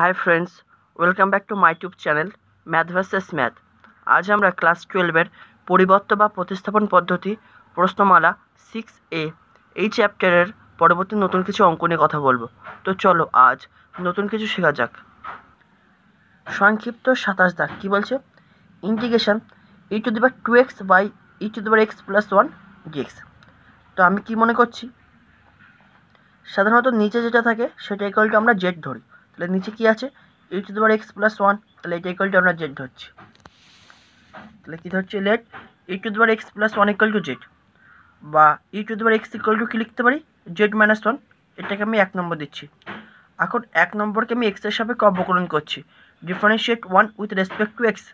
Hi friends, welcome back to my tube channel math versus math. আজ আমরা class 12-এর পরিবর্ত বা প্রতিস্থাপন পদ্ধতি প্রশ্নমালা 6A এই চ্যাপ্টারের পরবর্তী নতুন কিছু অঙ্ক নিয়ে কথা বলবো। তো চলো আজ নতুন কিছু শেখা যাক। সংক্ষিপ্ত 27 দাগ কী বলছে? Integration e⁻² by e⁻x+1 dx। তো আমি কি মনে করছি, সাধারণত নিচে যেটা থাকে সেটা ইকুয়াল টু আমরা জেড ধরি। তাহলে নিচে কি আছে? e⁻x+1, তাহলে এটা ইকুয়াল টু আমরা জেড ধরছি। তাহলে কি ধরছি? Late e⁻x+1 equal to Z, বা e⁻x ইকুয়াল টু কি লিখতে পারি? z-1। এটাকে আমি 1 নম্বর দিচ্ছি। এখন 1 নম্বরকে আমি এক্সের সাপেক্ষে অবকলন করছি, differentiate 1 with respect to x.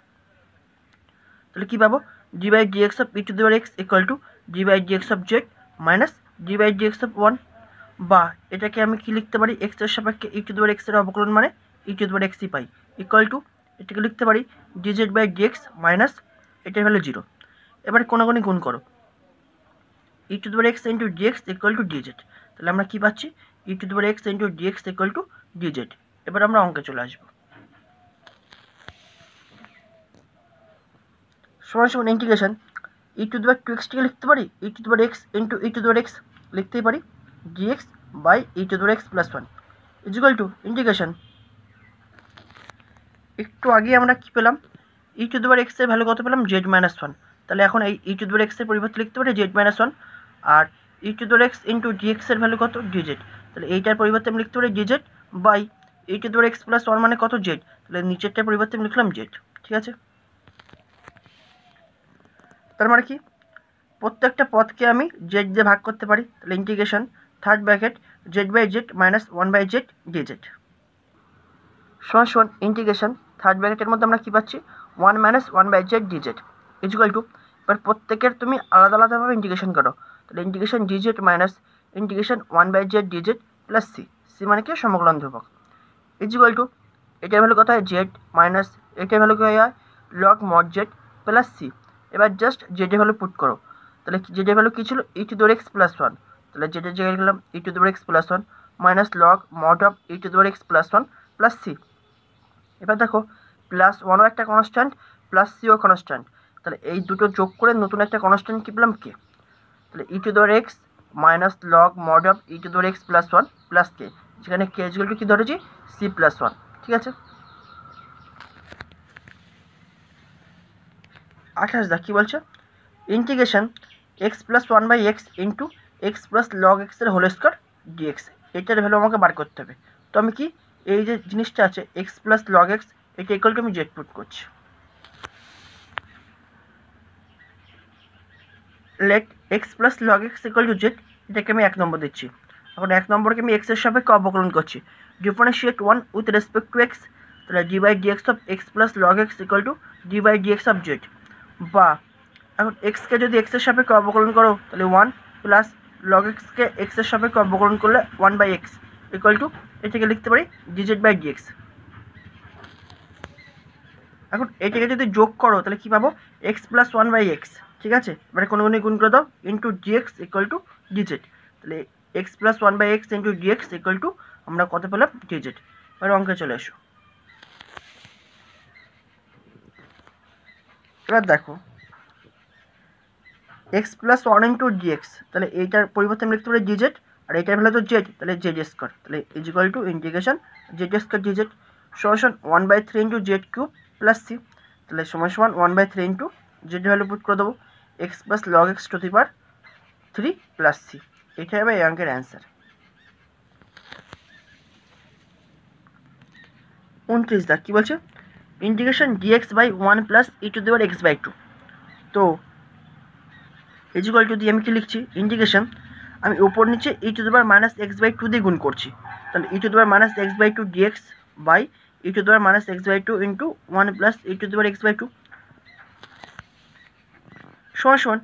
তাহলে কী পাবো? d/dx of e⁻x equal to d/dx of z minus d/dx of 1, বা এটাকে আমি কি লিখতে পারি? এক্সের সাপেক্ষে e⁻x এর অবকলন মানে e⁻xই পাই, ইকুয়াল টু এটাকে লিখতে পারি dz/dx মাইনাস এটার ভ্যালু 0। এবারে কোনাগুনি গুণ করো, e⁻x into dx equal to dz। তাহলে আমরা কী পাচ্ছি? e⁻x into dx equal to dz। এবার আমরা অঙ্কে চলে আসবো। সমান ইন্টিগ্রেশন e⁻2x টিকে লিখতে পারি e⁻x ইন্টু e⁻x লিখতেই পারি dx by e⁻x+1 equal to integration. একটু আগে আমরা কি পেলাম? e⁻x এর ভ্যালু কত পেলাম? z-1। তাহলে এখন এই e⁻x এর পরিবর্তে লিখতে পারি z-1, আর e⁻x ইন্টু dx এর ভ্যালু কত? dz। তাহলে এইটার পরিবর্তে আমি লিখতে পারি dz বাই e⁻x+1 মানে কত? z। তাহলে নিচেরটার পরিবর্তে আমি লিখলাম z। ঠিক আছে, তার মানে কি প্রত্যেকটা পদকে আমি জেড দিয়ে ভাগ করতে পারি। তাহলে integration third bracket z/z minus 1/z dz সমান ইন্টিগ্রেশন থার্ড ব্র্যাকেটের মধ্যে আমরা কী পাচ্ছি? 1 minus 1/z dz equal to, এবার প্রত্যেকের তুমি আলাদা আলাদাভাবে ইন্টিগ্রেশন করো। তাহলে integration dz minus integration 1/z dz plus c মানে কি? সমকলন ধ্রুবক ইকুয়াল টু এটার ভ্যালু কত হয়? জেড মাইনাস এটার ভ্যালু কী হয়? Log mod z plus c. এবার জাস্ট জেডের ভ্যালু পুট করো। তাহলে জেডের ভ্যালু কী ছিল? e⁻x+1। তাহলে জেডের জায়গায় লিখলাম e⁻x+1 minus log mod of e⁻x+1 plus c. এবার দেখো +1ও একটা কনস্ট্যান্ট, প্লাস সিও কনস্ট্যান্ট। তাহলে এই দুটো যোগ করে নতুন একটা কনস্ট্যান্ট কী পেলাম? কে। তাহলে e⁻x minus log mod of e⁻x+1 plus K, যেখানে কে ইকুয়াল টু কী ধরেছি? c+1। ঠিক আছে, 28 দাগ কী বলছে? Integration x+1/x into x plus log x এর হোল স্কোয়ার ডিএক্স। এটার ভ্যালু আমাকে বার করতে হবে। তো আমি কি এই যে জিনিসটা আছে x প্লাস লগ x, এটা ইকুয়াল টু আমি জেড পুট করছি। Let x plus log x equal to z, এটাকে আমি 1 নম্বর দিচ্ছি। এখন 1 নম্বরকে আমি x এর সাপেক্ষে অবকলন করছি, differentiate 1 with respect two x। তাহলে d/dx of x plus log x equal two d/dx of z, বা এখন এক্সকে যদি এক্স এর সাপেক্ষে অবকলন করো তাহলে 1 প্লাস লগ এক্সকে এক্স এর সাপেক্ষে অবকলন করলে 1/x ইকুয়াল টু এটাকে লিখতে পারি dz/dx। এখন এটাকে যদি যোগ করো তাহলে কী পাবো? x plus 1/x। ঠিক আছে, এবারে কোনো গুণ করে দাও into dx equal to dz। তাহলে x plus 1/x into dx equal to আমরা কত পেলাম? dz। এবার অঙ্কে চলে এসো। এবার দেখো x প্লাস 1 ইন্টু dx, তাহলে এইটার পরিবর্তে আমি লিখতে পারি dz, আর এইটার ভ্যালু তো জেড, তাহলে জেড স্কোয়ার। তাহলে equal to integration z square dz সমান 1/3 into z cube plus c. তাহলে সমান 1/3 ইন্টু জেড ভ্যালু পুট করে দেবো x plus log x to the power 3 plus c. এটাই হবে এই অঙ্কের অ্যান্সার। 29 দাগ কী বলছে? Integration dx by 1 plus e⁻x/2। তো ইকুয়াল টু দিয়ে আমি কি লিখছি? ইন্টিগ্রেশন আমি উপর নিচে e⁻x/2 দিয়ে গুণ করছি। তাহলে e⁻x/2 dx by e⁻x/2 into 1 plus e⁻x/2 সমান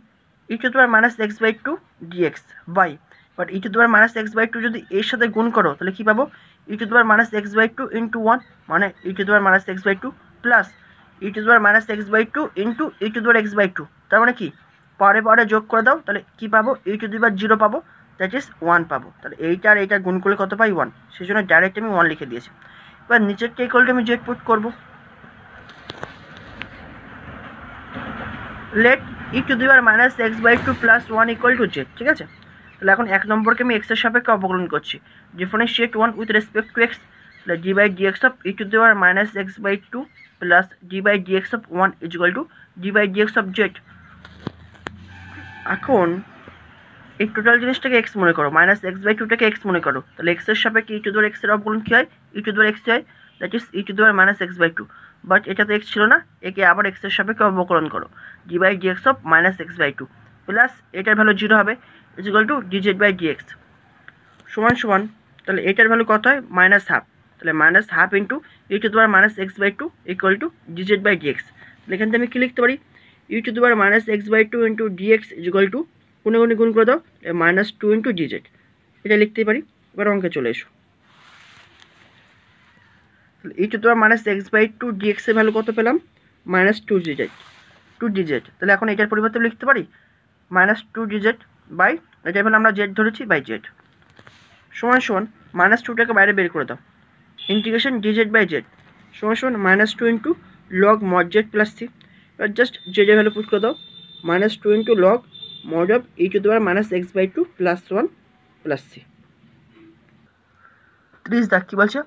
e⁻x/2 dx by, but e⁻x/2 যদি এর সাথে গুণ করো তাহলে কী পাবো? e⁻x/2 ইন্টু 1 মানে e⁻x/2 plus e⁻x/2 into e⁻x/2। তার মানে কি পারে পারে যোগ করে দাও, তাহলে কী পাবো? e⁻0 পাবো, দ্যাট ইজ 1 পাবো। তাহলে এইটা আর এইটা গুণ করলে কত পাই? 1। সেই জন্য ডাইরেক্ট আমি 1 লিখে দিয়েছি। এবার নিচেরটা ইকুয়াল টু আমি জেড পুট করবো। Let e to the power minus x by two plus one equal to z. ঠিক আছে, তাহলে এখন এক নম্বরকে আমি এক্সের সাপেক্ষে অবকলন করছি। Differentiate one with respect to x, তাহলে d by d x of e to the power minus x by two plus d by d x of one is equal to d by d x of z. এখন এই total জিনিসটাকে x মনে করো, minus x by টুটাকে x মনে করো, তাহলে এক্সের সাপেক্ষে ই টু দি পাওয়ার এক্সের অবকলন কী হয়? E to the power x হয়, that is e to the power minus x by two. But এটা তো এক্স ছিল না, একে আবার এক্সের সাপেক্ষে অবকলন করো, d by d x of minus x by two plus এটার ভ্যালু জিরো হবে is equal to d z by d x সমান সমান, তাহলে এটার ভ্যালু কত হয়? মাইনাস হাফ, তাহলে minus half into e to the power minus x by two equal to d z by d x. তাহলে এখান থেকে আমি কী লিখতে পারি? E to the power minus x by two into d x is equal to গুণে গুণে গুণ করে দাও minus two into d z, এটা লিখতেই পারি। এবার অঙ্কে চলে এসো। E to the power minus x by two d এক্সের ভ্যালু কত পেলাম? Minus two d z, two d z. তাহলে এখন এটার পরিবর্তে লিখতে পারি minus two d z by, এটার ভ্যালু আমরা জেড ধরেছি, বাই জেড সমান সমান মাইনাস টুটাকে বাইরে বের করে দাও, integration D z by z সমান সমান minus two into log mod z plus c. এবার জাস্ট জেডের ভ্যালু পুট করে দাও, minus two into log mod of e to the power minus x by two plus one plus c. 30 দেখ কী বলছে?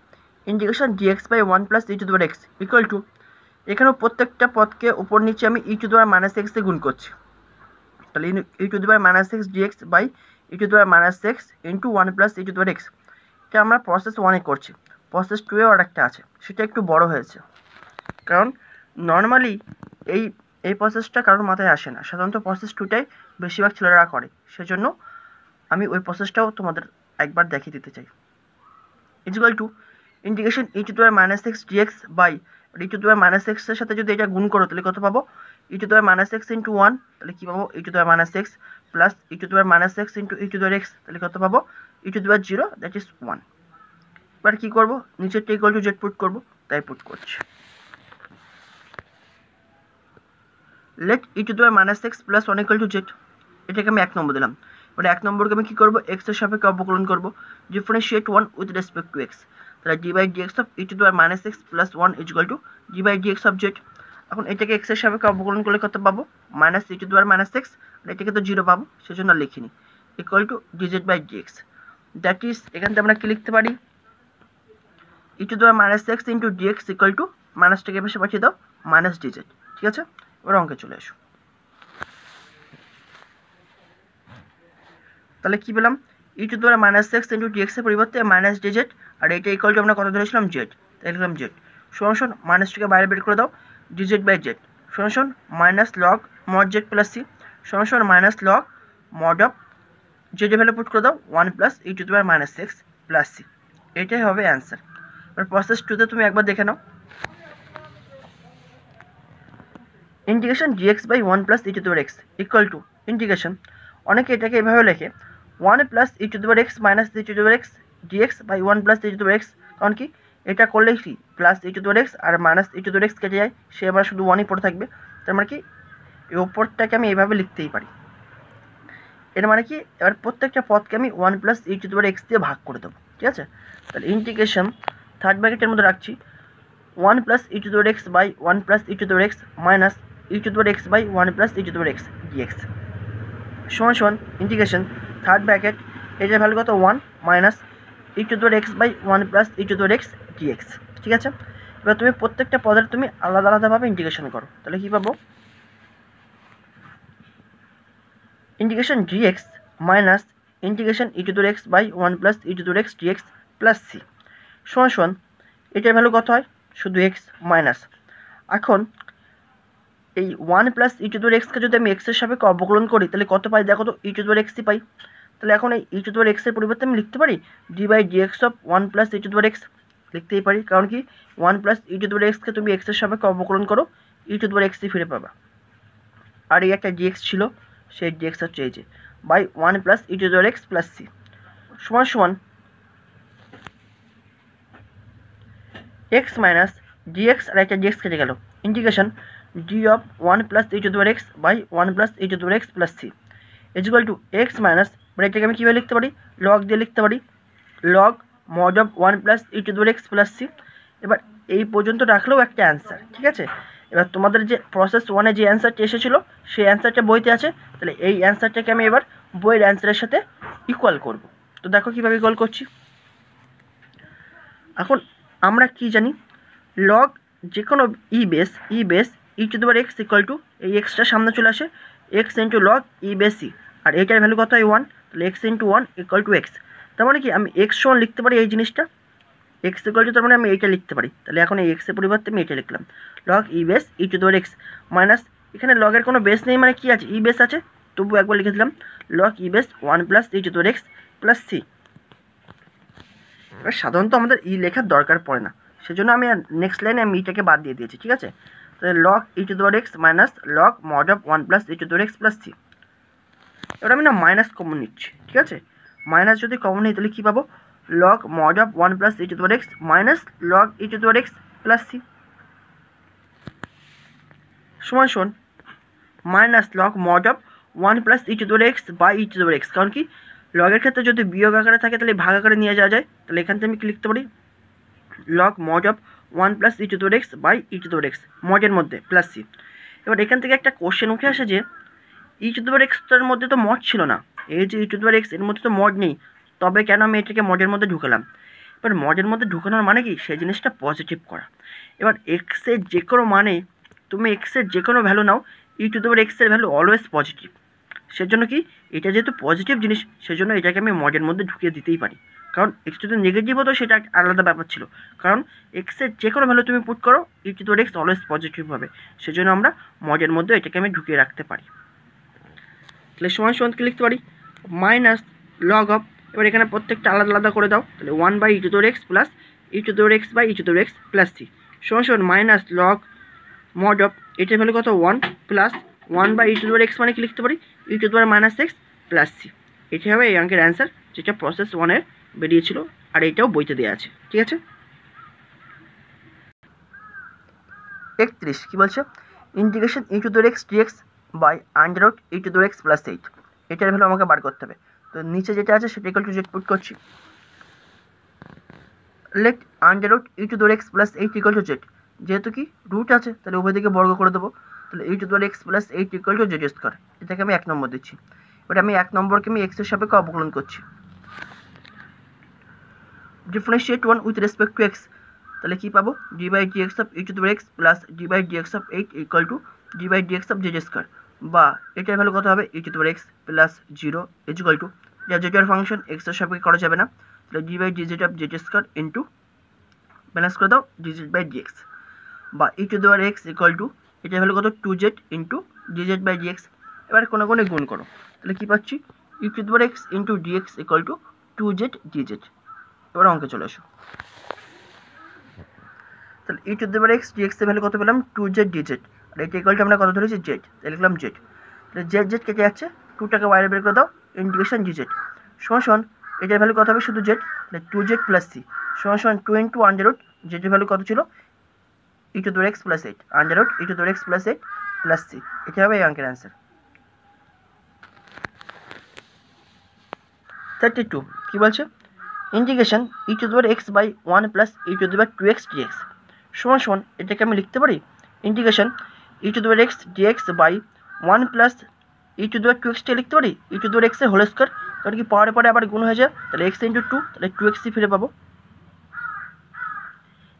Integration dx by one plus e to the power x equal to, এখানেও প্রত্যেকটা পদকে উপর নিচে আমি e to the power minus এক্সে গুণ করছি, তাহলে e to the power minus x dx by e to the power minus x into one plus e to the power x. এটা আমরা প্রসেস ওয়ানে করছি, প্রসেস টুয়ে আর একটা আছে, সেটা একটু বড় হয়েছে, কারণ নর্মালি এই এই প্রসেসটা কারোর মাথায় আসে না, সাধারণত প্রসেস টুটাই বেশিরভাগ ছেলেরা করে, সেজন্য আমি ওই প্রসেসটাও তোমাদের একবার দেখিয়ে দিতে চাই। Equal to integration e to the power minus x dx by e to the power minus এক্সের সাথে যদি এটা গুণ করো তাহলে কত পাবো? E to the power minus x into one, তাহলে কী পাবো? E to the power minus x plus e to the power minus x into e to the power x, তাহলে কত পাবো? E to the power zero, that is one. এবার কী করবো? নিচেরটা equal to z put করবো, তাই put করছি। Let e to the power minus x plus one equal to z, এটাকে আমি এক নম্বর দিলাম। এবার এক নম্বরকে আমি কী করবো? এক্সের সাপেক্ষে অবকলন করবো, differentiate one with respect to x, তাহলে d by d x of e to the power minus x plus one is equal to d by d x of z. এখন এটাকে এক্সের সাপেক্ষে অবকলন করলে কত পাবো? Minus e to the power minus x, আর এটাকে তো জিরো পাবো, সেজন্য লিখিনি, equal to d z by d x. That is, এখান থেকে আমরা কী লিখতে পারি? E to the power minus x into d x equal to মাইনাসটাকে পাশে পাঠিয়ে দাও, মাইনাস ডি জেড। ঠিক আছে, এবার অঙ্কে চলে এসো। তাহলে কী পেলাম? E to the power minus x into d এক্সের পরিবর্তে মাইনাস ডি জেড, আর এটা ইকুয়াল টু আমরা কত ধরেছিলাম? জেড, তাই লিখলাম জেড সমান সমান মাইনাসটাকে বাইরে বের করে দাও, ডি জেড বাই জেড সমান সমান minus log mod z plus c সমান সমান মাইনাস লগ মড অফ জেডের ভ্যালু পুট করে দাও one plus e to the power minus x plus c, এটাই হবে অ্যান্সার। এবার প্রসেস টুতে তুমি একবার দেখে নাও, integration dx by one plus e to the power x equal to integration, অনেকে এটাকে এভাবে লেখে one plus e to the power x minus e to the power x dx by one plus e to the power x, কারণ কি এটা করলে কি plus e to the power x আর minus e to the power x কেটে যায়, সে আবার শুধু ওয়ানই পড়ে থাকবে, তার মানে কি এই ওপরটাকে আমি এইভাবে লিখতেই পারি। এর মানে কি এবার প্রত্যেকটা পদকে আমি one plus e to the power x দিয়ে ভাগ করে দেবো। ঠিক আছে, তাহলে ইন্টিগ্রেশন থার্ড ব্র্যাকেটের মধ্যে রাখছি one plus e to the power x by one plus e to the power x minus e to the power x by one plus e to the power x dx সমান সমান integration third bracket, এটার value কত? One minus e to the power x by one plus e to the power x dx. ঠিক আছে, এবার তুমি প্রত্যেকটা পদের তুমি আলাদা আলাদাভাবে ইন্টিগ্রেশন করো, তাহলে কী পাবো? Integration dx minus integration e to the power x by one plus e to the power x dx plus c সমান সমান এটার ভ্যালু কত হয়? শুধু এক্স মাইনাস, এখন এই one plus e to the power এক্সকে যদি আমি এক্সের সাপেক্ষে অবকলন করি তাহলে কত পাই? দেখো তো, ই টু দি পাওয়ার এক্সই পাই। তাহলে এখন এই ই টু দি পাওয়ার এক্সের পরিবর্তে আমি লিখতে পারি d by d x of one plus e to the power x, লিখতেই পারি, কারণ কি one plus e to the power এক্সকে তুমি এক্সের সাপেক্ষে অবকলন করো, ই টু দি পাওয়ার এক্সই ফিরে পাবা, আর এই একটা ডিএক্স ছিল, সেই ডিএক্স হচ্ছে এই যে by one plus e to the power x plus c সমান সমান এক্স মাইনাস ডিএক্স, আর একটা ডিএক্স কেটে গেল, integration d of one plus e to the power x by one plus e to the power x plus c equal to x minus, এটাকে আমি কীভাবে লিখতে পারি? লগ দিয়ে লিখতে পারি, log mod of one plus e to the power x plus c এবার এই পর্যন্ত রাখলেও একটা অ্যান্সার, ঠিক আছে। এবার তোমাদের যে প্রসেস ওয়ানে যে অ্যান্সারটি এসেছিলো সেই অ্যান্সারটা বইতে আছে, তাহলে এই অ্যান্সারটাকে আমি এবার বইয়ের অ্যান্সারের সাথে ইকুয়াল করব। তো দেখো কীভাবে ইকুয়াল করছি। এখন আমরা কি জানি, লগ যে কোনো e base to the power x equal to, এই এক্সটা সামনে চলে আসে, x into log base e, আর এইটার ভ্যালু কত হয় 1, তাহলে x into 1 equal to x. তার মানে কি আমি এক্স সমান লিখতে পারি এই জিনিসটা, এক্স ইকুয়াল টু, তার মানে আমি এইটা লিখতে পারি। তাহলে এখন এই এক্সের পরিবর্তে আমি এটা লিখলাম, log base to the power x minus, এখানে লগের কোনো বেস নেই মানে কি আছে, বেস আছে, তবু একবার লিখে দিলাম log base 1 plus to the power x plus c. এবার সাধারণত আমাদের লেখার দরকার পড়ে না, সেজন্য আমি নেক্সট লাইনে আমি ইটাকে বাদ দিয়ে দিয়েছি, ঠিক আছে। তাহলে log to the power x minus log mod of 1 plus to the power x plus c. এবার আমি না মাইনাস কমন নিচ্ছি, ঠিক আছে। মাইনাস যদি কমন নিই তাহলে কী পাবো, log mod of 1 plus to the power x minus log to the power x plus c সমান সমান minus log mod of 1 plus to the power x by to the power x. কারণ কি লগের ক্ষেত্রে যদি বিয়োগ আকারে থাকে তাহলে ভাগ আকারে নিয়ে যাওয়া যায়, তাহলে এখান থেকে আমি কি লিখতে পারি, log mod of 1 plus to the power x by to the power x মডের মধ্যে প্লাস সি। এবার এখান থেকে একটা কোশ্চেন উঠে আসে যে টু দি পাওয়ার এক্সটার মধ্যে তো মড ছিল না, এই যে টু দি পাওয়ার এক্স এর মধ্যে তো মড নেই, তবে কেন আমি এটাকে মডের মধ্যে ঢুকালাম। এবার মডের মধ্যে ঢুকানোর মানে কি, সেই জিনিসটা পজিটিভ করা। এবার এক্সের যে কোনো মানে, তুমি এক্সের যে কোনো ভ্যালু নাও, টু দি পাওয়ার এক্সের ভ্যালু অলওয়েজ পজিটিভ। সেজন্য কি এটা যেহেতু পজিটিভ জিনিস, সেজন্য এটাকে আমি মডের মধ্যে ঢুকিয়ে দিতেই পারি। কারণ এক্স যদি নেগেটিভ হতো সেটা আলাদা ব্যাপার ছিল, কারণ এক্সের যে কোনো ভ্যালু তুমি পুট করো to the power x always positive হবে, সেজন্য আমরা মডের মধ্যে এটাকে আমি ঢুকিয়ে রাখতে পারি। তাহলে সমান সমানকে লিখতে পারি মাইনাস লগ অফ, এবার এখানে প্রত্যেকটা আলাদা আলাদা করে দাও, তাহলে 1 by to the power x plus to the power x by to the power x plus c সমান সমান মাইনাস লগ মড অফ, এটার ভ্যালু কত 1 plus 1 by to the power x মানে কি লিখতে পারি, to the power minus x plus c. এটি হবে এই অঙ্কের অ্যান্সার, যেটা প্রসেস ওয়ানের বেরিয়েছিল, আর এইটাও বইতে দেওয়া আছে, ঠিক আছে। 31 কী বলছে, integration to the power x dx by under root to the power x plus 8, এটার ভ্যালু আমাকে বার করতে হবে। তো নিচে যেটা আছে সেটা ইকুয়াল টু জেড পুট করছি, let under root to the power x plus 8 equal to z, যেহেতু কি রুট আছে তাহলে উভয় দিকে বর্গ করে দেবো, তাহলে to the power x plus 8 equal to z square, এটাকে আমি 1 নম্বর দিচ্ছি। এবার আমি 1 নম্বরকে আমি এক্সের সাপেক্ষে অবকলন করছি, differentiate 1 with respect to x, তাহলে কী পাবো, d by d x of to the power x plus d by d x of 8 equal to d by d x of z square, বা এটার ভ্যালু কত হবে to the power x plus 0 equal to, যা জেডের function এক্সের সাপেক্ষে করা যাবে না, তাহলে d by d z of z square into balance করে দাও d z by d x, বা to the power x equal to, এটার ভ্যালু কত 2z into d z by d x. এবার কোনো কোনো গুণ করো, তাহলে কী পাচ্ছি, to the power x into d x equal to 2z dz। এবার অঙ্কে চলে আসো, তাহলে to the power x dx এর ভ্যালু কত পেলাম 2z dz, আর এটা ইকুয়াল টু আমরা কত ধরেছি জেড, তাহলে লিখলাম জেড, তাহলে জেড জেড কেটে যাচ্ছে, 2টাকে বাইরে বের করে দাও, ইন্টিগ্রেশন dz সমান সমান এটার ভ্যালু কত হবে শুধু জেড, তাহলে 2z প্লাস সি সমান সমান 2 ইন্টু আন্ডার রুট, জেডের ভ্যালু কত ছিল to the power x plus 8 under root to the power x plus 8 plus C, এটা হবে এই অঙ্কের অ্যান্সার। 32 কী বলছে, integration to the power x by 1 plus to the power 2x dx সমান সমান এটাকে আমি লিখতে পারি integration to the power x dx by 1 plus to the power 2x লিখতে পারি টু দি পাওয়ার এক্সের হোল স্কোয়ার, কারণ কি পাওয়ারে পরে আবার গুণ হয়ে যায়, তাহলে এক্স ইন্টু 2, তাহলে 2x ফিরে পাবো।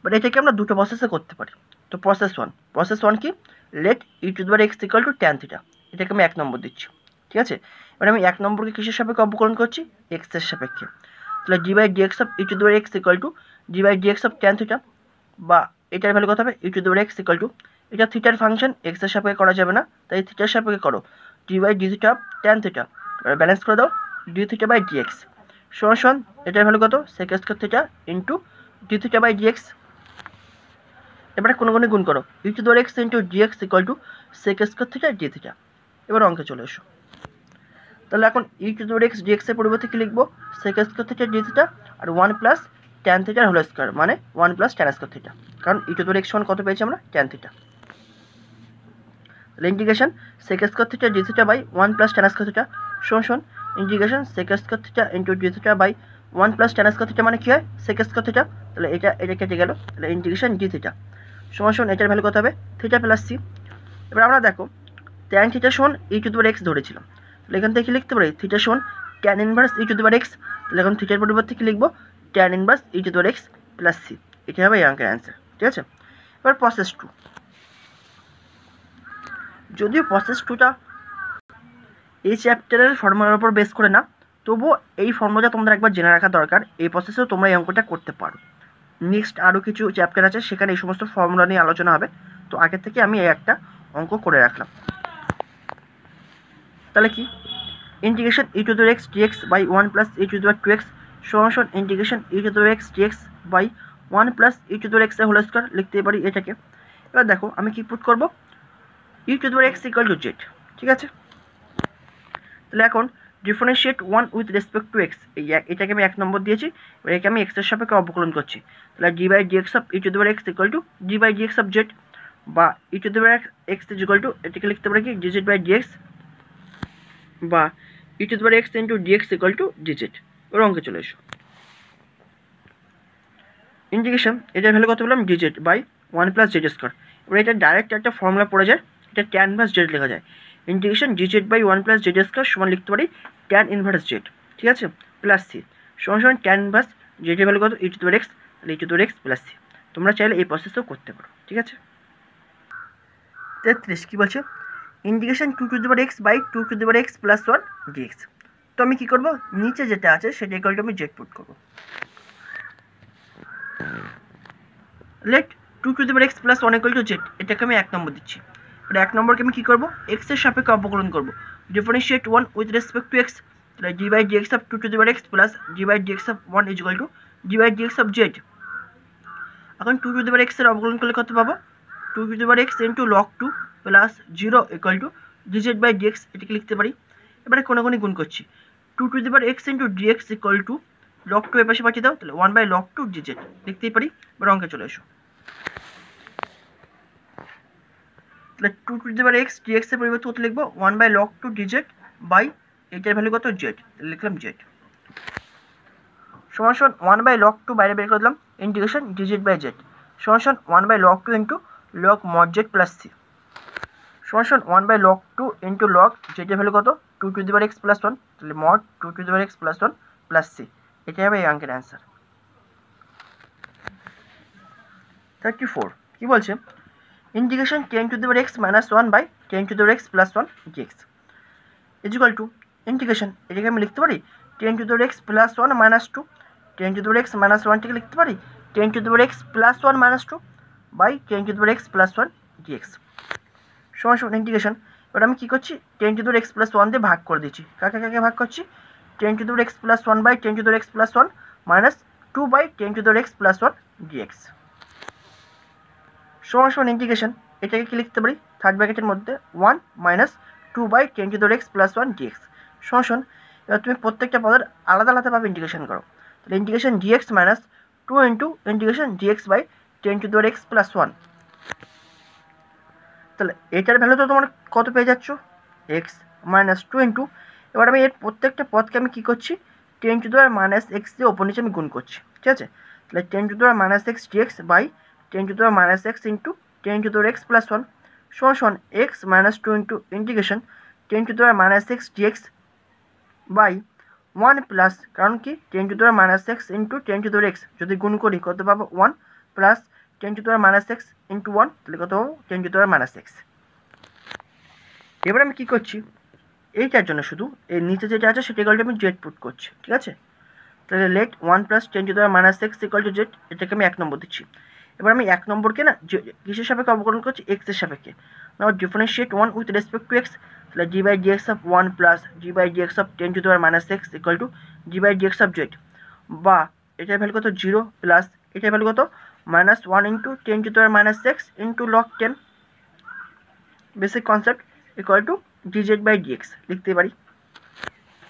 বাট এটাকে আমরা দুটো প্রসেসে করতে পারি। তো প্রসেস ওয়ান কি, let to the power x equal to tan theta, এটাকে আমি 1 নম্বর দিচ্ছি, ঠিক আছে। এবার আমি 1 নম্বরকে কিসের সাপেক্ষে অবকলন করছি, এক্সের সাপেক্ষে, তাহলে d by d x of to the power x equal to d by d x of tan theta, বা এটার ভ্যালু কত হবে to the power x equal to, এটা থিটার ফাংশন এক্সের সাপেক্ষে করা যাবে না, তাই থিটার সাপেক্ষে করো d by d theta tan theta, এবার ব্যালেন্স করে দাও d theta by d x সমান সমান এটার ভ্যালু কত sec square theta into d theta by d x. এবারে কোনো কোনো গুণ করো to the power x into d x equal to sec square theta d theta. এবার অঙ্কে চলে এসো, তাহলে এখন to the power x d এক্সের পরিবর্তে কী লিখবো, sec square theta d theta আর 1 প্লাস ট্যান থিটার হোল স্কোয়ার, মানে 1 প্লাস ট্যান স্কোয়ার থিটা, কারণ টু দি পাওয়ার এক্স সমান কত পেয়েছি আমরা ট্যান থিটা, তাহলে integration sec square theta d theta by 1 plus tan square theta সমান সমান integration sec square theta into d theta by 1 plus tan square theta, মানে কী হয় সেক স্কোয়ার থিটা, তাহলে এটা কেটে গেল, তাহলে ইন্টিগ্রেশন ডি থিটা সমান সমান এটার ভ্যালু কত হবে থিটা প্লাস সি। এবার আমরা দেখো ট্যান থিটা সমান e to the power x ধরেছিলাম, তাহলে এখান থেকে লিখতে পারি থিটা সমান tan inverse e to the power x, তাহলে এখন থিটার পরিবর্তে কি লিখবো tan inverse e to the power x plus C, এটা হবে এই অঙ্কের অ্যান্সার। ঠিক আছে, এবার প্রসেস 2, যদিও প্রসেস 2টা এই চ্যাপ্টারের ফর্মুলার উপর বেস করে না, তবুও এই ফর্মুলাটা তোমরা একবার জেনে রাখা দরকার, এই প্রসেসেও তোমরা এই অঙ্কটা করতে পারো। নেক্সট আরও কিছু চ্যাপ্টার আছে সেখানে এই সমস্ত ফর্মুলা নিয়ে আলোচনা হবে, তো আগে থেকে আমি এই একটা অঙ্ক করে রাখলাম। তাহলে কি integration e to the power x dx by 1 plus e to the power 2x সমান সমান integration e to the power x dx by 1 plus e to the power x এর হোল স্কয়ার লিখতে পারি এটাকে। এবার দেখো আমি কি পুট করব e to the power x equal to z. ঠিক আছে, তাহলে এখন differentiate 1 with respect to x, এটাকে আমি 1 নম্বর দিয়েছি, এবার একে আমি এক্সের সাপেক্ষে অবকলন করছি, তাহলে d by dx of e to the power x equal to d by dx of z, বা e to the power x is equal to এটাকে লিখতে পারি কি ডিজেড বাই ডিএক্স, বা e to the power x into dx equal to dz. এবার অঙ্কে চলে এসো, ইন্টিগ্রেশন এটার ভ্যালু কত বললাম dz by 1 plus z square. এবার এটা ডাইরেক্ট একটা ফর্মুলা পড়ে যায়, এটা ট্যান ইনভার্স জেড লেখা যায়, integration dz by 1 plus z square সমান লিখতে পারি ট্যান ইনভার্স জেড। ঠিক আছে, প্লাস সি সমান সমান ট্যান ইনভার্স জেডের ভ্যালু কত ই টু দি পাওয়ার এক্স, তাহলে e to the power x plus c. তোমরা চাইলে এই প্রসেসও করতে পারো। ঠিক আছে, 33 কী বলছে integration 2 to the power x by 2 to the power x plus 1 dx. তো আমি কী করবো নিচে যেটা আছে সেটা ইকুয়াল টু আমি জেড পুট করবো, let 2 to the power x plus 1 equal to z, এটাকে আমি 1 নম্বর দিচ্ছি। এবার 1 নম্বরকে আমি কী করবো এক্সের সাপেক্ষে অবকলন করবো, differentiate 1 with respect to x, তাহলে d by dx of 2 to the power x plus d by dx of 1 is equal to d by dx of z. এখন 2 টু দি পাওয়ার এক্সের অবকলন করলে কত পাবো 2 to the power x into log 2 plus 0 equal to dz by dx, এটাকে লিখতে পারি। এবারে কোনাকুনি গুণ করছি 2 to the power x into dx equal to log 2 এর পাশে পাঠিয়ে দাও, তাহলে 1 বাই লগ 2 ডিজেড লিখতেই পারি। এবার অঙ্কে চলে এসো, তাহলে 2 to the power x dx এর পরিবর্তে কত লিখবো 1 বাই লগ 2 ডিজেড বাই এটার ভ্যালু কত জেড, লিখলাম জেড সমান সমান 1 বাই লগ 2 বাইরে বের করে দিলাম ইন্টিগ্রেশন ডিজেড বাই জেড সমান সমান 1 by log 2 into log mod z plus c সমান সমান 1 by log 2 into log z এর ভ্যালু কত 2 to the power x plus 1, তাহলে mod 2 to the power x plus 1 plus c, এটাই হবে এই অঙ্কের অ্যান্সার। 34 কী বলছে integration 10 to the power x minus 1 by 10 to the power x plus 1 dx is equal to integration এটাকে আমি লিখতে পারি 10 to the power x plus 1 minus 2, 10 to the power x minus 1 থেকে লিখতে পারি 10 to the power x plus 1 minus 2 by 10 to the power x plus 1 dx সমান সমান integration. এবার আমি কী করছি 10 to the power x plus 1 দিয়ে ভাগ করে দিচ্ছি, কাকে কাকে ভাগ করছি 10 to the power x plus 1 by 10 to the power x plus 1 minus 2 by 10 to the power x plus 1 dx সমান সমান ইন্টিগ্রেশন এটাকে কি লিখতে পারি থার্ড ব্র্যাকেটের মধ্যে 1 minus 2 by 10 to the power x plus 1 dx সমান সমান। এবার তুমি প্রত্যেকটা পদের আলাদা আলাদাভাবে ইন্টিগ্রেশন করো, তাহলে integration dx minus 2 into integration dx by 10 to the power x plus 1, তাহলে এটার ভ্যালু তো তোমার কত পেয়ে যাচ্ছ এক্স মাইনাস 2 ইন্টু, এবার আমি এর প্রত্যেকটা পদকে আমি কী করছি 10 to the power minus x দিয়ে ওপর নিচে আমি গুণ করছি। ঠিক আছে, তাহলে 10 to the power minus x dx by 10 to the power minus x into 10 to the power x plus 1 সমান সমান x minus 2 into integration 10 to the power minus x dx by 1 plus কারণ কি 10 to the power minus x into 10 to the power x যদি গুণ করি কত পাবো 1 plus 10 to the power minus x into 1, তাহলে কত পাবো 10 to the power minus x. এবার আমি কী করছি এইটার জন্য শুধু এর নিচে যেটা আছে সেটা ইকুয়াল টু আমি জেড পুট করছি। ঠিক আছে, তাহলে let 1 plus 10 to the power minus x equal to z, এটাকে আমি 1 নম্বর দিচ্ছি। এবার আমি 1 নম্বরকে না কিসের সাপেক্ষে অবকলন করছি এক্সের সাপেক্ষে, নাও differentiate 1 with respect to x, তাহলে d by dx of 1 plus d by dx of 10 to the power minus x equal to d by dx of z, বা এটার ভ্যালু কত 0 প্লাস এটার ভ্যালু কত minus 1 into 10 to the power minus x into log 10 basic concept equal to dz by dx লিখতে পারি।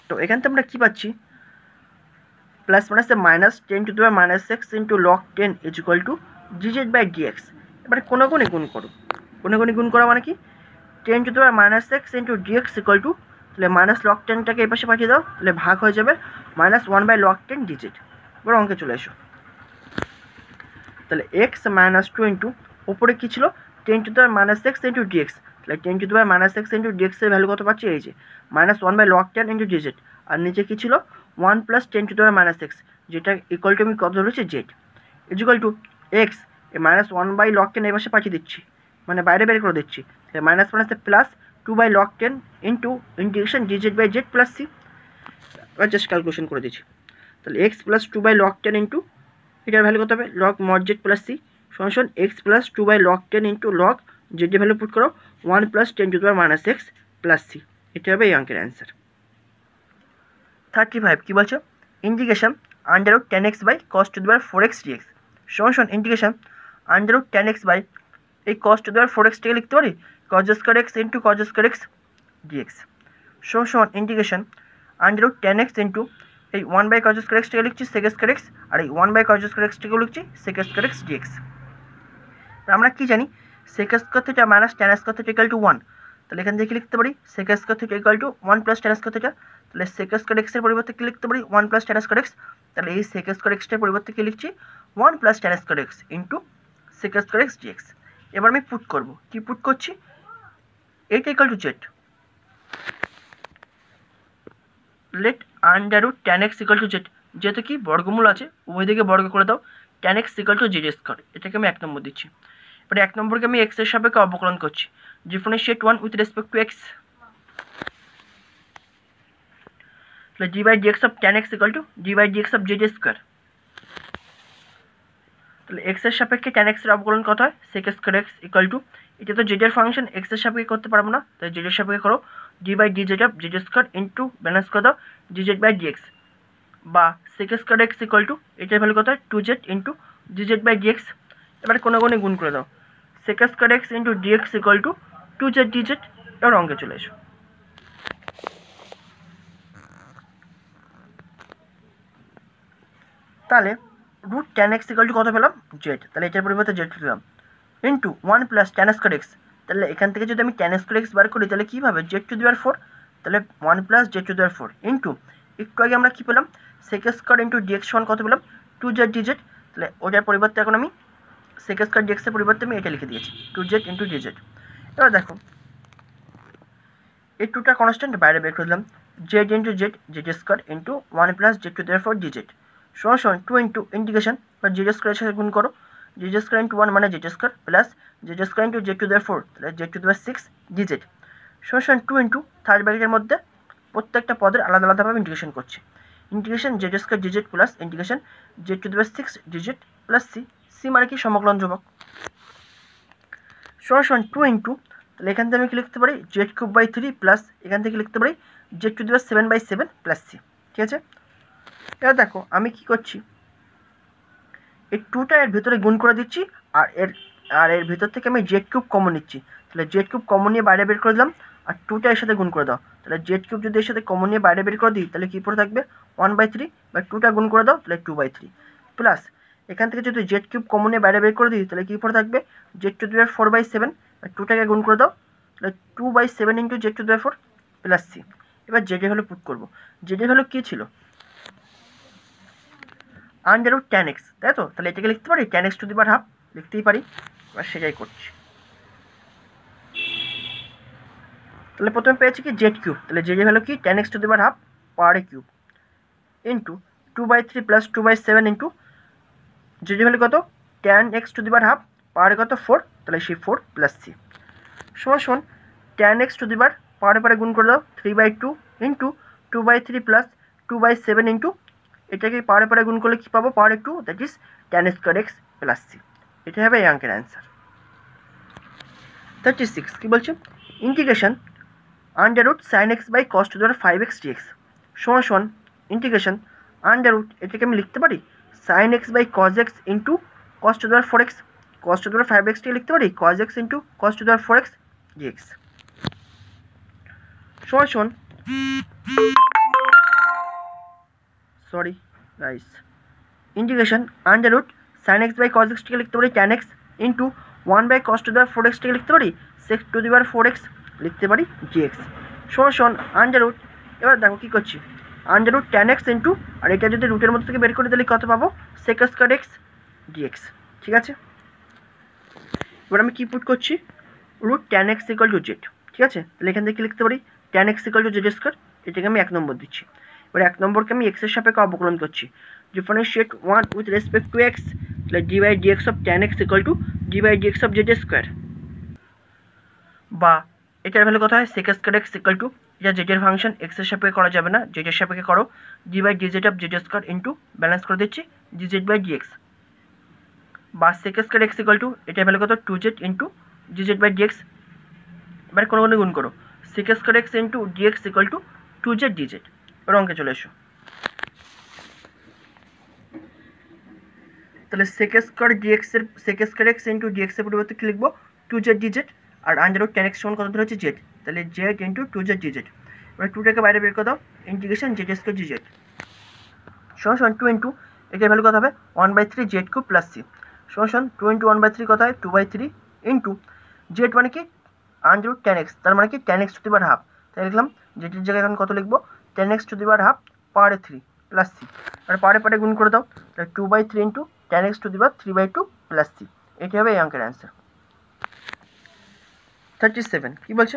তো এখান থেকে আমরা কী পাচ্ছি প্লাস মাইনাসে minus 10 to the power minus x into log 10 is equal to dz by dx. এবারে কোনাকুনি গুণ করো, কোনাকুনি গুণ করা মানে কি 10 to the power minus x into dx equal to, তাহলে মাইনাস লগ 10টাকে এই পাশে পাঠিয়ে দাও, তাহলে ভাগ হয়ে যাবে মাইনাস 1 বাই লগ 10 ডিজেড। এবার অঙ্কে চলে এসো, তাহলে এক্স মাইনাস টু ইন্টু উপরে কী ছিল 10⁻⁻x ইন্টু ডিএক্স, তাহলে 10⁻⁻x ইন্টু ডিএক্সের ভ্যালু কত পাচ্ছি এই যে -1/log10 ইন্টু ডিজেড, আর নিচে কী ছিল 1 + 10⁻⁻x, যেটা ইকুয়াল টু আমি কত ধরেছি Z, equal to x -1/log10 এই পাশে পাঠিয়ে দিচ্ছি, মানে বাইরে বের করে দিচ্ছি, মাইনাস মাইনাসে plus 2/log10 into integration dz/z plus c. এবার জাস্ট ক্যালকুলেশন করে দিচ্ছি, তাহলে এক্স প্লাস 2/log10 ইন্টু এটার ভ্যালু কত হবে log mod z plus c সমান x plus 2/log10 into log z এর ভ্যালু পুট করো 1 + 10⁻⁻x প্লাস সি, এটা হবে এই অঙ্কের অ্যান্সার। 35 কী বলছো, integration √10x by cos to the power 4x dx সমান ইন্টিগ্রেশন √10x বাই এই cos to the power 4x টাকে লিখতে পারি cos² x into cos² x dx সমান ইন্টিগ্রেশন √10x ইন্টু এই 1/cos² x টাকে লিখছি sec² x, আর এই 1/cos² x টাকেও লিখছি sec² x dx। আমরা কি জানি sec² θ minus tan² θ equal to 1, তাহলে এখান থেকে লিখতে পারি sec² θ ইকুয়াল টু 1 + tan² θ, তাহলে sec² x এর পরিবর্তে কি লিখতে পারি 1 + tan² x, তাহলে এই sec² x এর পরিবর্তে কি লিখছি 1 + tan² x into sec² x dx। এবার আমি পুট করব, কি পুট করছি এইটা equal to z, let √10x equal to z, যেহেতু কি বর্গমূল আছে উভয় দিকে বর্গ করে দাও, tan x equal two z², এটাকে আমি 1 নম্বর দিচ্ছি। এবারে 1 নম্বরকে আমি x এর সাপেক্ষে অবকলন করছি, differentiate 1 with respect two x, তাহলে d/dx of tan x equal two d/dx of z², তাহলে x এর সাপেক্ষে tan x এর অবকলন কত হয় sec² x ইকুয়াল টু, এটা তো z এর ফাংশন x এর সাপেক্ষে করতে পারবো না, তাই z এর সাপেক্ষে করো d/dz of z² into balance করে দাও dz/dx, বা sec² x ইকুয়াল টু এটার ভ্যালু কত হয় 2z ইন্টু dz/dx, এবারে কোনো কোণে গুণ করে দাও sec² x into dx equal to 2z dz, এবার অঙ্কে চলে এসো। তাহলে √10x ইকুয়াল টু কত পেলাম জেড, তাহলে এটার পরিবর্তে জেড পেলাম ইন্টু 1 + tan² x, তাহলে এখান থেকে যদি আমি tan² x বার করি তাহলে কী হবে z⁴, তাহলে 1 + z⁴ ইন্টু একটু আগে আমরা কী পেলাম sec² ইন্টু dx সমান কত পেলাম 2z dz, তাহলে ওটার পরিবর্তে এখন আমি sec² dx এর পরিবর্তে আমি এটা লিখে দিয়েছি 2z ইন্টু dz। এবার দেখো এই 2টা কনস্ট্যান্ট বাইরে বের করে দিলাম z into z² into 1 + z⁴ dz সমান 2 ইন্টু ইন্টিগ্রেশন বা z² এর সাথে গুণ করো z² ইন্টু 1 মানে z² plus z² into z⁴, তাহলে z⁶ dz সমান 2 ইন্টু থার্ড ব্র্যাকেটের মধ্যে প্রত্যেকটা পদের আলাদা আলাদাভাবে ইন্টিগ্রেশন করছি, integration z² dz plus integration z⁶ dz plus c মানে কি সমকলন ধ্রুবক সমান 2 ইন্টু, তাহলে এখান থেকে আমি কি লিখতে পারি z³/3 প্লাস এখান থেকে লিখতে পারি z⁷/7 প্লাস সি, ঠিক আছে। এবার দেখো আমি কি করছি এই 2টা এর ভিতরে গুণ করে দিচ্ছি, আর এর ভিতর থেকে আমি z³ কমন নিচ্ছি, তাহলে z³ কমন নিয়ে বাইরে বের করে দিলাম, আর 2টা এর সাথে গুণ করে দাও, তাহলে z³ যদি এর সাথে কমন নিয়ে বাইরে বের করে দিই তাহলে কী পড়ে থাকবে 1/3, বা 2টা গুণ করে দাও তাহলে 2/3 প্লাস এখান থেকে যদি z³ কমন নিয়ে বাইরে বের করে দিই তাহলে কী পড়ে থাকবে z⁴/7, আর 2টাকে গুণ করে দাও তাহলে 2/7 ইন্টু z⁴ প্লাস সি। এবার z এর ভ্যালু পুট করবো, z এর ভ্যালু কী ছিল √10x, তাই তো, তাহলে এটাকে লিখতে পারি tan x⁴ লিখতেই পারি, এবার সেটাই করছি। তাহলে প্রথমে পেয়েছি কি z³ তাহলে z এর ভ্যালু কি tan x⁴ power cube into 2/3 plus 2/7 into z এর ভ্যালু কত tan x⁴ পাওয়ার কত 4, তাহলে সেই 4 প্লাস সি সমান tan x⁴ পাওয়ারে গুণ করে দাও 3/2 ইন্টু 2/3 প্লাস 2/7 ইন্টু এটাকে পাওয়ারে গুণ করলে কী পাবো power 2, that is tan² x plus C, এটা হবে এই অঙ্কের অ্যান্সার। 36 কী বলছে integration √sin x by cos to the power 5x dx সমান ইন্টিগ্রেশন এটাকে আমি লিখতে পারি sin x by cos x into cos to the power 4x, cos to the power 5x কে লিখতে পারি cos x into cos to the power 4x dx সমান sorry guys integration √sin x by cos x কে লিখতে পারি tan x into 1/cos two the power 4x কে লিখতে পারি sec two the power 4x লিখতে পারি dx সমান √ এবার দেখো কী করছি √tan x ইন্টু, আর এটা যদি রুটের মধ্যে থেকে বের করি তাহলে কত পাবো sec² x dx। ঠিক আছে, এবার আমি কি পুট করছি, root tan x equal to z. ঠিক আছে, তাহলে এখান থেকে লিখতে পারি tan x equal to z square, এটাকে আমি 1 নম্বর দিচ্ছি। এবার 1 নম্বরকে আমি এক্সের সাপেক্ষে অবকলন করছি, differentiate 1 with respect to x, তাহলে d by d x of tan x equal to d by d x of z square, বা এটার ভ্যালু কত হয় sec square x equal to, এটা জেডের ফাংশন, এক্সের সাপেক্ষে করা যাবে না, জেডের সাপেক্ষে করো, d by d z of z square into balance করে দিচ্ছি d z by d x, বা sec square x equal to এটার ভ্যালু কত 2z into d z by d x, এবার কোনো গুণ করো, sec square x into d x equal to 2z d z. এবার অঙ্কে চলে এসো, তাহলে সেক স্কোয়ার ডিএক্সের সেক স্কোয়ার এক্স ইন্টু ডিএক্সের পরিবর্তে কী লিখবো 2z ডিজেড, আর আন্ডার রুট ট্যান এক্স সমান কত ধরে হচ্ছে জেড, তাহলে জেড ইন্টু 2z ডিজেড। এবার 2টাকে বাইরে বের করে দাও, ইন্টিগ্রেশন জেড স্কোয়ার ডিজেড সমান 2 ইন্টু এটার ভ্যালু কত হবে 1/3 জেড কিউব প্লাস সি সমান 2 ইন্টু 1/3 কত হয় 2/3 ইন্টু জেড মানে কি আন্ডার রুট ট্যান এক্স, তার মানে কি tan x to the power half, তাই লিখলাম জেডের জায়গায় এখন কত লিখবো tan x to the power half power 3 plus c, আর পারে গুণ করে দাও, তাহলে 2/3 into tan x to the power 3/2 plus c, এটি হবে এই অঙ্কের অ্যান্সার। 37 কি বলছে,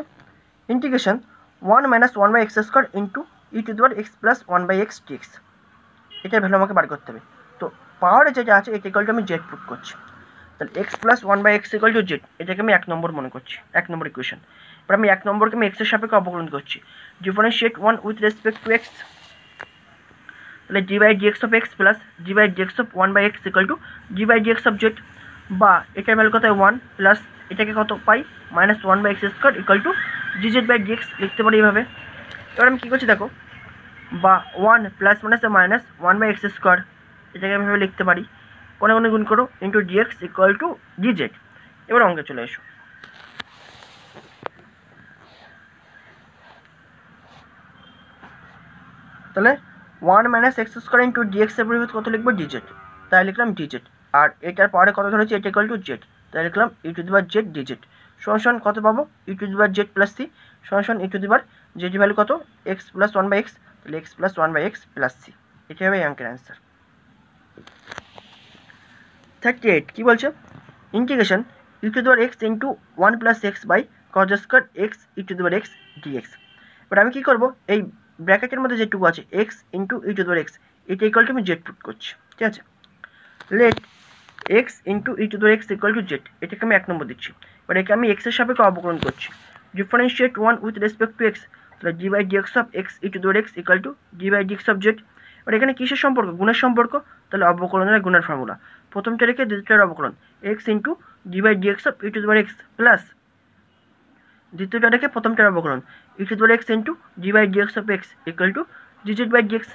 integration 1 minus 1/x square into e to the power x plus 1/x dx, এটার ভ্যালু আমাকে বার করতে হবে। তো পাওয়ারে যেটা আছে এটা ইকুয়াল টু আমি জেড পুট করছি, তাহলে x plus 1/x equal to z, এটাকে আমি 1 নম্বর মনে করছি, 1 নম্বর ইকুয়েশন। এবার আমি 1 নম্বরকে আমি এক্সের সাপেক্ষে অবকলন করছি, differentiate 1 with respect to x, তাহলে d by dx of x plus d by dx of 1/x equal to d by dx of z, বা এটার ভ্যালু কত হয় 1 প্লাস এটাকে কত পাই minus 1/x square equal to d z by dx, লিখতে পারি এইভাবে। এবার আমি কী করছি দেখো, বা 1 plus minus minus 1/x square, এটাকে আমি এভাবে লিখতে পারি, কোনে কোনে গুণ করো into dx equal to dz. এবার অঙ্কে চলে এসো, তাহলে 1 minus x square into dx এর পরিবর্তে কত লিখবো ডিজেড, তাই লিখলাম ডিজেড, আর এটার পরে কত ধরেছি এটা ইকুয়াল টু জেড, তাই লিখলাম e to the power z dz সমান কত পাবো e to the power z plus c সমান e to the power z value কত এক্স প্লাস 1/x, তাহলে x plus 1/x plus c, এটি হবে এই অঙ্কের অ্যান্সার। 38 কি বলছে, integration e to the power x into 1 plus x by cos square x e to the power x dx. এবার আমি কী করবো, এই ব্র্যাকেটের মধ্যে যেটুকু আছে x into e to the power x, এটা ইকুয়াল টু আমি জেড পুট করছি। ঠিক আছে, let x into e to the power x equal to z, এটাকে আমি 1 নম্বর দিচ্ছি। এবার একে আমি এক্সের সাপেক্ষে অবকলন করছি, differentiate 1 with respect to x, তাহলে d by dx of x e to the power x equal to d by dx of z. এবার এখানে কিসের সম্পর্ক, গুণের সম্পর্ক, তাহলে অবকলনের গুণের ফর্মুলা, প্রথমটা রেখে দ্বিতীয়টার অবকলন x into d by dx of e to the power x plus দ্বিতীয়টা রেখে প্রথমটার অবকলন e to the power x into d by dx of x equal to d z by dx,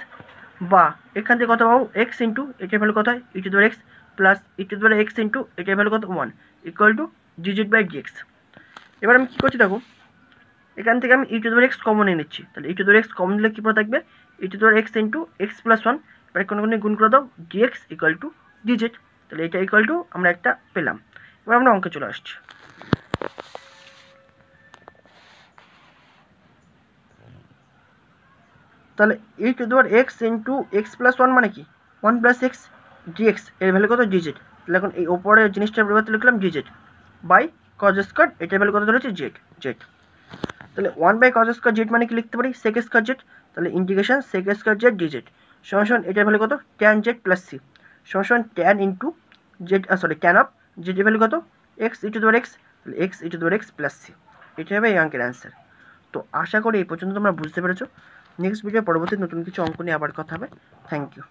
বা এখান থেকে কত পাবো এক্স ইন্টু এটার ভ্যালু কত হয় e to the power x plus e to the power x into এটার value কত 1 equal to d z by dx. এবার আমি কী করছি দেখো, এখান থেকে আমি e to the power x common নিয়ে নিচ্ছি, তাহলে e to the power x common নিলে কী পড়ে থাকবে e to the power x into x plus 1, এবার কোনো গুণ করে দাও ডিএক্স ইকুয়াল টু ডিজেড, তাহলে এটা ইকুয়াল টু আমরা একটা পেলাম। এবার আমরা অঙ্কে চলে আসছি, তাহলে e to the power x into x plus 1 মানে কি 1 প্লাস এক্স ডিএক্স, এর ভ্যালু কত ডিজেড, তাহলে এখন এই ওপরের জিনিসটার পরিবর্তে লিখলাম ডিজেড বাই কজ স্কোয়ার, এটার ভ্যালু কত ধরেছে জেড জেড, তাহলে 1 বাই কজ স্কোয়ার জেড মানে কি লিখতে পারি সেক স্কোয়ার জেড, তাহলে integration sec square z dz সমান এটার ভ্যালু কত ট্যান জেড প্লাস সি সমান tan into z tan of জেডের ভ্যালু কত x e to the power x, তাহলে x e to the power x plus C, এটা হবে এই অঙ্কের অ্যান্সার। তো আশা করি এই পর্যন্ত তোমরা বুঝতে পেরেছো, নেক্সট ভিডিও পরবর্তী নতুন কিছু অঙ্ক নিয়ে আবার কথা হবে। Thank you.